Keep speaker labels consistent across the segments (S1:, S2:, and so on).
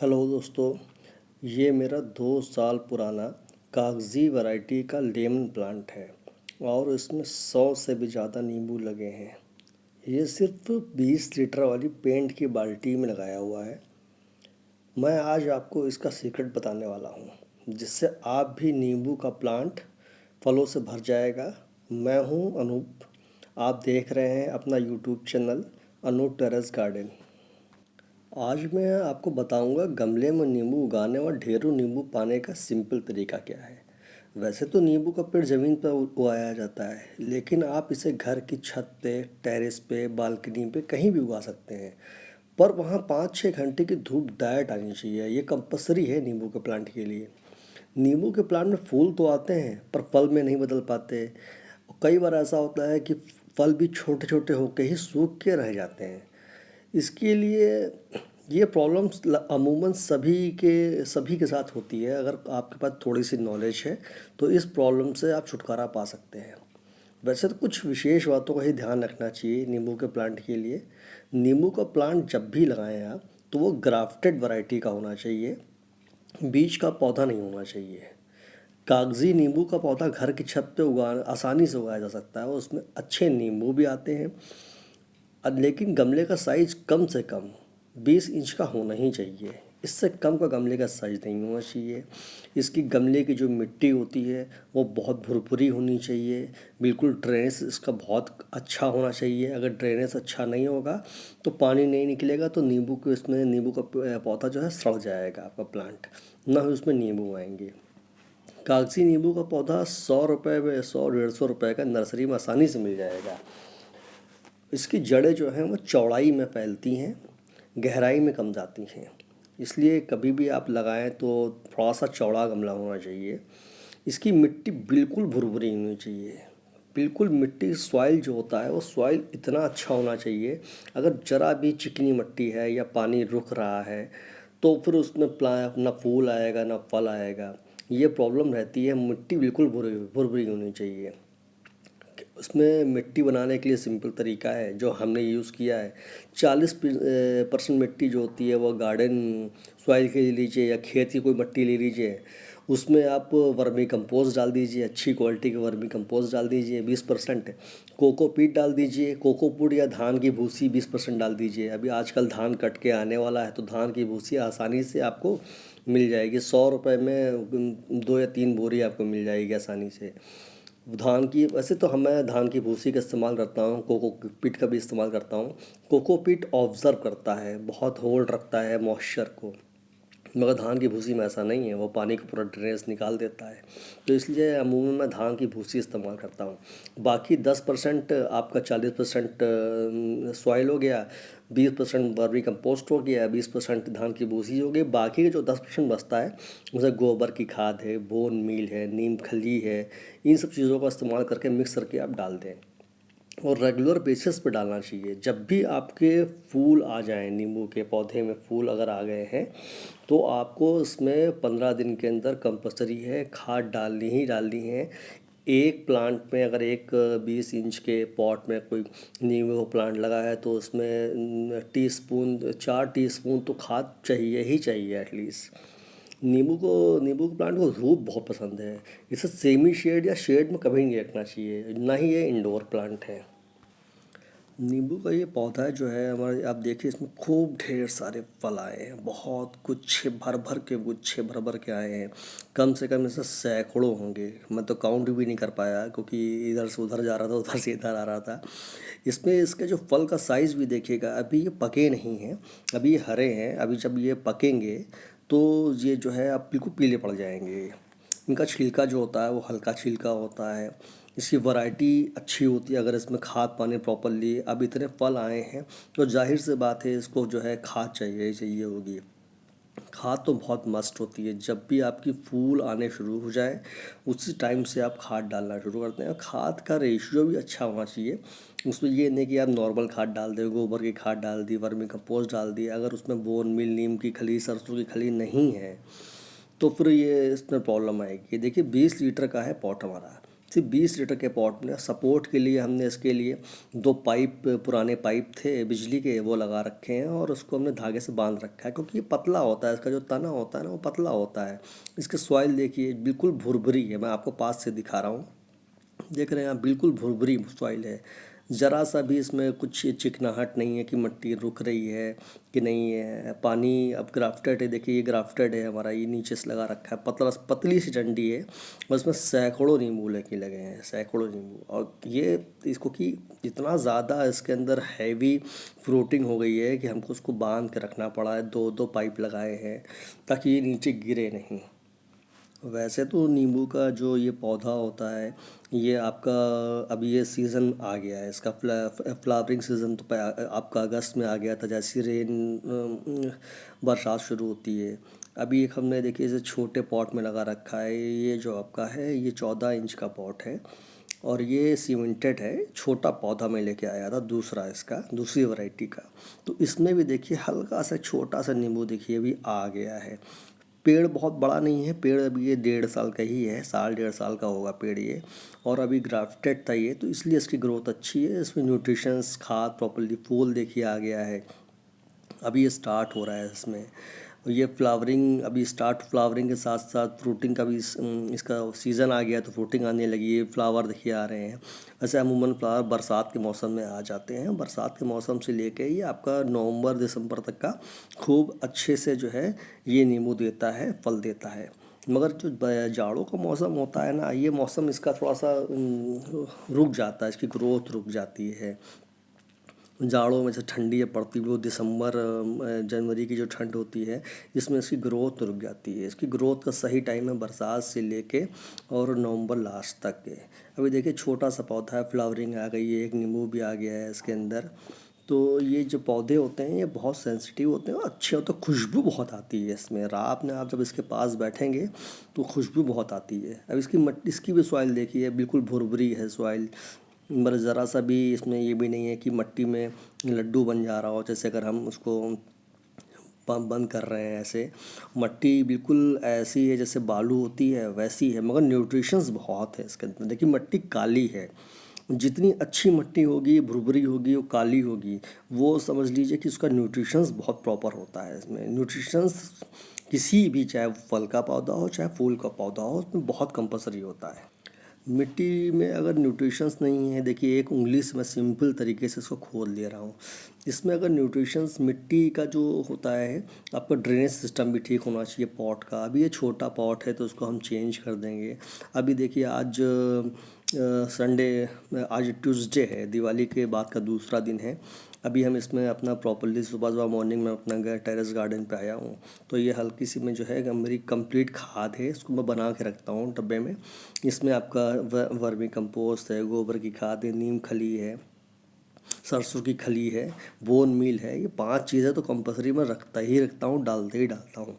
S1: Hello दोस्तों, ये मेरा 2 साल पुराना कागज़ी वैरायटी का लेमन प्लांट है और इसमें 100 से भी ज़्यादा नींबू लगे हैं। ये सिर्फ 20 लीटर वाली पेंट की बाल्टी में लगाया हुआ है। मैं आज आपको इसका सीक्रेट बताने वाला हूँ जिससे आप भी नींबू का प्लांट फलों से भर जाएगा। मैं हूँ अनूप, आप देख रहे हैं अपना YouTube channel Anoop terrace garden. आज मैं आपको बताऊंगा गमले में नींबू उगाने और ढेरों नींबू पाने का सिंपल तरीका क्या है। वैसे तो नींबू का पेड़ ज़मीन पर उगाया जाता है, लेकिन आप इसे घर की छत पे, टेरेस पे, बालकनी पे कहीं भी उगा सकते हैं। पर वहाँ 5-6 घंटे की धूप डायरेक्ट आनी चाहिए। ये कंपलसरी है नींबू के प्लांट के लिए। नींबू के प्लांट में फूल तो आते हैं पर फल में नहीं बदल पाते। कई बार ऐसा होता है कि फल भी छोटे छोटे होकर ही सूख के रह जाते हैं। इसके लिए ये प्रॉब्लम्स अमूमन सभी के साथ होती है। अगर आपके पास थोड़ी सी नॉलेज है तो इस प्रॉब्लम से आप छुटकारा पा सकते हैं। वैसे तो कुछ विशेष बातों का ही ध्यान रखना चाहिए नींबू के प्लांट के लिए। नींबू का प्लांट जब भी लगाएं आप तो वो ग्राफ्टेड वैरायटी का होना चाहिए, बीज का पौधा नहीं होना चाहिए। कागजी नींबू का पौधा घर की छत पे आसानी से उगाया जा सकता है और उसमें अच्छे नींबू भी आते हैं। लेकिन गमले का साइज कम से कम 20 इंच का होना ही चाहिए। इससे कम का गमले का साइज नहीं होना चाहिए। इसकी गमले की जो मिट्टी होती है वो बहुत भुरभुरी होनी चाहिए। बिल्कुल ड्रेनेज इसका बहुत अच्छा होना चाहिए। अगर ड्रेनेज अच्छा नहीं होगा तो पानी नहीं निकलेगा तो नींबू का पौधा जो है सड़ जाएगा, आपका प्लांट ना ही उसमें नींबू आएंगे। कागजी नींबू का पौधा 100 रुपये में, 100-150 रुपये का नर्सरी में आसानी से मिल जाएगा। इसकी जड़ें जो हैं वो चौड़ाई में फैलती हैं, गहराई में कम जाती हैं। इसलिए कभी भी आप लगाएं तो थोड़ा सा चौड़ा गमला होना चाहिए। इसकी मिट्टी बिल्कुल भुरभुरी होनी चाहिए। बिल्कुल मिट्टी सॉइल जो होता है वो सॉइल इतना अच्छा होना चाहिए। अगर ज़रा भी चिकनी मिट्टी है या पानी रुक रहा है तो फिर उसमें ना फूल आएगा ना फल आएगा। ये प्रॉब्लम रहती है। मिट्टी बिल्कुल भुरभुरी होनी चाहिए। उसमें मिट्टी बनाने के लिए सिंपल तरीका है जो हमने यूज़ किया है। 40% मिट्टी जो होती है वो गार्डन सॉइल के ले लीजिए या खेत की कोई मिट्टी ले लीजिए। उसमें आप वर्मी कंपोस्ट डाल दीजिए, अच्छी क्वालिटी का वर्मी कंपोस्ट डाल दीजिए। 20% कोकोपीट डाल दीजिए। कोकोपीट या धान की भूसी 20% डाल दीजिए। अभी आजकल धान कट के आने वाला है तो धान की भूसी आसानी से आपको मिल जाएगी। 100 रुपये में 2 या 3 बोरी आपको मिल जाएगी आसानी से। वैसे तो मैं धान की भूसी का इस्तेमाल करता हूँ, कोकोपीट का भी इस्तेमाल करता हूँ। कोकोपीट ऑब्ज़र्व करता है, बहुत होल्ड रखता है मॉइस्चर को, मगर धान की भूसी में ऐसा नहीं है। वो पानी को पूरा ड्रेनेज निकाल देता है। तो इसलिए अमूमन मैं धान की भूसी इस्तेमाल करता हूँ। बाकी 10% आपका 40% सॉइल हो गया, 20% वर्मी कंपोस्ट हो गया, 20% धान की भूसी हो गई। बाकी के जो 10% बचता है उसे गोबर की खाद है, बोन मील है, नीम खली है, इन सब चीज़ों का इस्तेमाल करके मिक्स करके आप डाल दें और रेगुलर बेसिस पे डालना चाहिए। जब भी आपके फूल आ जाएं, नींबू के पौधे में फूल अगर आ गए हैं तो आपको इसमें 15 दिन के अंदर कंपलसरी है खाद डालनी ही डालनी है। एक प्लांट में अगर एक 20 इंच के पॉट में कोई नींबू का प्लांट लगा है तो उसमें 4 टीस्पून तो खाद चाहिए ही चाहिए एटलीस्ट। नींबू के प्लांट को धूप बहुत पसंद है। इसे सेमी शेड या शेड में कभी नहीं रखना चाहिए, ना ही ये इंडोर प्लांट है। नींबू का ये पौधा जो है हमारे, आप देखिए इसमें खूब ढेर सारे फल आए हैं। बहुत गुच्छे भर भर के आए हैं। कम से कम इसमें सैकड़ों होंगे। मैं तो काउंट भी नहीं कर पाया क्योंकि इधर से उधर जा रहा था, उधर से इधर आ रहा था। इसमें इसके जो फल का साइज़ भी देखिएगा, अभी ये पके नहीं हैं, अभी ये हरे हैं। अभी जब ये पकेंगे तो ये जो है आप बिल्कुल पीले पड़ जाएंगे। इनका छिलका जो होता है वो हल्का छिलका होता है। इसकी वैरायटी अच्छी होती है अगर इसमें खाद पानी प्रॉपरली। अब इतने फल आए हैं तो जाहिर सी बात है इसको जो है खाद चाहिए ही चाहिए होगी। खाद तो बहुत मस्ट होती है। जब भी आपकी फूल आने शुरू हो जाए उसी टाइम से आप खाद डालना शुरू करते हैं। खाद का रेशियो भी अच्छा होना चाहिए। उसमें ये नहीं कि आप नॉर्मल खाद डाल दें, गोबर की खाद डाल दी, वर्मी कंपोस्ट डाल दी, अगर उसमें बोन मील, नीम की खली, सरसों की खली नहीं है तो फिर ये इसमें प्रॉब्लम आएगी। देखिए 20 लीटर का है पॉट हमारा, सिर्फ 20 लीटर के पॉट में। सपोर्ट के लिए हमने इसके लिए 2 पाइप, पुराने पाइप थे बिजली के, वो लगा रखे हैं और उसको हमने धागे से बांध रखा है, क्योंकि ये पतला होता है, इसका जो तना होता है ना वो पतला होता है। इसके सॉइल देखिए बिल्कुल भुरभुरी है, मैं आपको पास से दिखा रहा हूँ, देख रहे हैं आप, बिल्कुल भुरभुरी सॉइल है। ज़रा सा भी इसमें कुछ चिकनाहट नहीं है कि मिट्टी रुक रही है कि नहीं है। पानी अब ग्राफ्टेड है, देखिए ये ग्राफ्टेड है हमारा, ये नीचे से लगा रखा है, पतला पतली सी डंडी है और इसमें सैकड़ों नींबू लगे हैं, सैकड़ों नींबू। और ये इसको कि इतना ज़्यादा इसके अंदर हैवी फ्रूटिंग हो गई है कि हमको उसको बांध के रखना पड़ा है, 2-2 पाइप लगाए हैं ताकि ये नीचे गिरे नहीं। वैसे तो नींबू का जो ये पौधा होता है, ये आपका अभी ये सीज़न आ गया है इसका, फ्लावरिंग सीज़न तो आपका अगस्त में आ गया था, जैसी बरसात शुरू होती है। अभी एक हमने देखिए इसे छोटे पॉट में लगा रखा है, ये जो आपका है ये 14 इंच का पॉट है और ये सीमेंटेड है। छोटा पौधा मैं लेके आया था दूसरा, इसका दूसरी वैरायटी का। तो इसमें भी देखिए हल्का सा छोटा सा नींबू देखिए अभी आ गया है। पेड़ बहुत बड़ा नहीं है, पेड़ अभी ये 1.5 साल का ही है, 1.5 साल का होगा पेड़ ये। और अभी ग्राफ्टेड था ये, तो इसलिए इसकी ग्रोथ अच्छी है। इसमें न्यूट्रिशंस, खाद प्रॉपर्ली, फूल देखिए आ गया है, अभी ये स्टार्ट हो रहा है इसमें। ये फ्लावरिंग अभी स्टार्ट, फ्लावरिंग के साथ साथ फ्रूटिंग का भी इसका सीज़न आ गया, तो फ्रूटिंग आने लगी है, फ्लावर देखिए आ रहे हैं। वैसे अमूमन फ्लावर बरसात के मौसम में आ जाते हैं, बरसात के मौसम से लेके ये आपका नवंबर दिसंबर तक का खूब अच्छे से जो है ये नींबू देता है, फल देता है। मगर जो जाड़ों का मौसम होता है ना, ये मौसम इसका थोड़ा सा रुक जाता है, इसकी ग्रोथ रुक जाती है। जाड़ों में जैसे ठंडी है पड़ती है, वो दिसंबर जनवरी की जो ठंड होती है, इसमें इसकी ग्रोथ रुक जाती है। इसकी ग्रोथ का सही टाइम है बरसात से लेके और नवंबर लास्ट तक के। अभी देखिए छोटा सा पौधा है, फ्लावरिंग आ गई है, एक नींबू भी आ गया है इसके अंदर। तो ये जो पौधे होते हैं ये बहुत सेंसिटिव होते हैं और अच्छे होते हैं, खुशबू बहुत आती है इसमें। रात में आप जब इसके पास बैठेंगे तो खुशबू बहुत आती है। अब इसकी इसकी भी सॉइल देखिए बिल्कुल भुरभुरी है सॉइल, मगर ज़रा सा भी इसमें ये भी नहीं है कि मिट्टी में लड्डू बन जा रहा हो, जैसे अगर हम उसको पंप बंद कर रहे हैं ऐसे। मिट्टी बिल्कुल ऐसी है जैसे बालू होती है वैसी है, मगर न्यूट्रिशंस बहुत है इसके अंदर। देखिए मिट्टी काली है, जितनी अच्छी मिट्टी होगी, भुरभुरी होगी, वो काली होगी, वो समझ लीजिए कि उसका न्यूट्रिशंस बहुत प्रॉपर होता है। इसमें न्यूट्रिशंस किसी भी, चाहे वो फल का पौधा हो चाहे फूल का पौधा हो, उसमें बहुत कंपलसरी होता है। मिट्टी में अगर न्यूट्रिशंस नहीं है, देखिए एक उंगली से मैं सिंपल तरीके से इसको खोल दे रहा हूँ, इसमें अगर न्यूट्रिशंस, मिट्टी का जो होता है, आपका ड्रेनेज सिस्टम भी ठीक होना चाहिए पॉट का। अभी ये छोटा पॉट है तो उसको हम चेंज कर देंगे। अभी देखिए आज संडे, आज ट्यूसडे है, दिवाली के बाद का दूसरा दिन है। अभी हम इसमें अपना प्रॉपर्ली सुबह सुबह मॉर्निंग में अपना टेरेस गार्डन पे आया हूँ, तो ये हल्की सी में जो है मेरी कंप्लीट खाद है, इसको मैं बना के रखता हूँ डब्बे में। इसमें आपका वर्मी कंपोस्ट है, गोबर की खाद है, नीम खली है, सरसों की खली है, बोन मील है। ये 5 चीज़ें तो कंपलसरी मैं रखता हूँ, डालते ही डालता हूँ।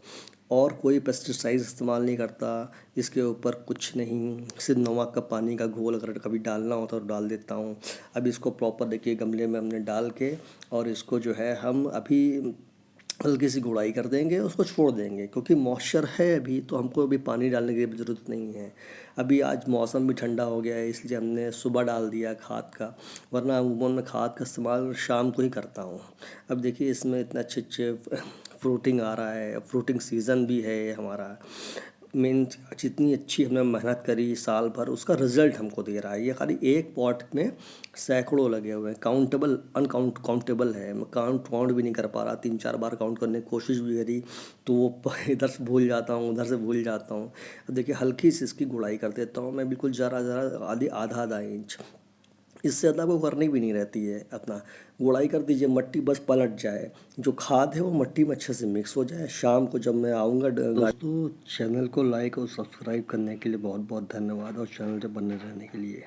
S1: और कोई पेस्टिसाइड इस्तेमाल नहीं करता इसके ऊपर, कुछ नहीं, सिर्फ नमक का पानी का घोल अगर कभी डालना होता तो डाल देता हूँ। अब इसको प्रॉपर देखिए गमले में हमने डाल के, और इसको जो है हम अभी हल्की सी गुड़ाई कर देंगे, उसको छोड़ देंगे, क्योंकि मॉइस्चर है अभी, तो हमको अभी पानी डालने की ज़रूरत नहीं है। अभी आज मौसम भी ठंडा हो गया है, इसलिए हमने सुबह डाल दिया खाद का, वरना अमूमन मैं खाद का इस्तेमाल शाम को ही करता हूँ। अब देखिए इसमें इतने अच्छे अच्छे फ्रूटिंग आ रहा है, फ्रूटिंग सीज़न भी है ये हमारा। मेन जितनी अच्छी हमने मेहनत करी साल भर, उसका रिजल्ट हमको दे रहा है। ये खाली एक पॉट में सैकड़ों लगे हुए हैं, काउंटेबल काउंटेबल है, मैं काउंट भी नहीं कर पा रहा। 3-4 बार काउंट करने की कोशिश भी करी तो वो इधर से भूल जाता हूँ, उधर से भूल जाता हूँ। अब देखिए हल्की सी इसकी गुड़ाई कर देता हूँ मैं, बिल्कुल ज़रा ज़रा, आधा आधा इंच, इससे ज़्यादा को करनी भी नहीं रहती है। अपना गुड़ाई कर दीजिए, मिट्टी बस पलट जाए, जो खाद है वो मिट्टी में अच्छे से मिक्स हो जाए। शाम को जब मैं आऊँगा, दोस्तों चैनल को लाइक और सब्सक्राइब करने के लिए बहुत बहुत धन्यवाद, और चैनल से बने रहने के लिए।